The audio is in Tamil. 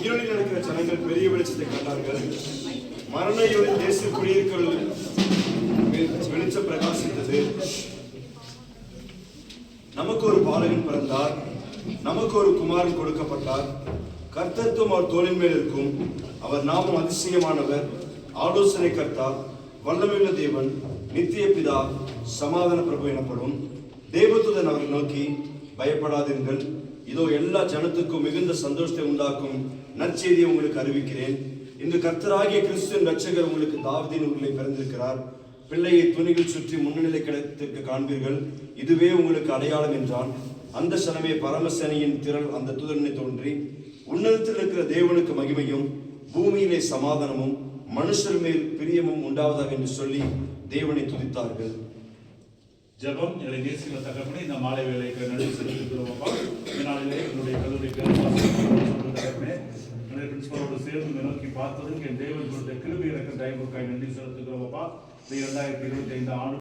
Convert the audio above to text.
இருளில் நடக்கிற ஜனங்கள் பெரிய வெளிச்சத்தை கண்டார்கள். மரண இருளில் தேச குடியிருக்கள் வெளிச்சம் பிரகாசித்தது. நமக்கு ஒரு பாலகன் பிறந்தார், நமக்கு ஒரு குமாரன் கொடுக்கப்பட்டார். கர்த்தத்துவம் அவர் தோளின் மேல் இருக்கும். அவர் நாமம் அதிசயமானவர், ஆலோசனை கர்த்தா, வல்லமையுள்ள தேவன், நித்திய பிதா, சமாதான பிரபு எனப்படும். தேவதூதன் அவரை நோக்கி, பயப்படாதீர்கள், இதோ எல்லா ஜனத்துக்கும் மிகுந்த சந்தோஷத்தை உண்டாக்கும் நற்செய்தியை உங்களுக்கு அறிவிக்கிறேன். இந்த கர்த்தராகிய கிறிஸ்துவின் இரட்சகர் உங்களுக்கு தாவீதின் ஊரிலே பிறந்திருக்கிறார். பிள்ளையை துணிகள் சுற்றி முன்னிலை கிடத்திற்கு காண்பீர்கள், இதுவே உங்களுக்கு அடையாளம் என்றான். அந்த சனமே பரமசேனையின் திரள் அந்த தூதனை தோன்றி, உன்னதத்தில் இருக்கிற தேவனுக்கு மகிமையும் பூமியிலே சமாதானமும் மனுஷர் மேல் பிரியமும் உண்டாவதாக என்று சொல்லி தேவனை துதித்தார்கள். ஜெபம். எங்களை நேசிக்கிற தகப்பனே, இந்த மாலை வேலைக்கு நன்றி செலுத்துகிறோம். இதனாலே என்னுடைய கல்லூரி தகப்பனே, என்னுடைய பிரின்சிபலோடு சேர்ந்து நோக்கி பார்த்ததுக்கு என் தேவன் கொடுத்த கிருபை எனக்கு தயவுக்காய் நன்றி செலுத்துகிறோம். 2025 ஆண்டு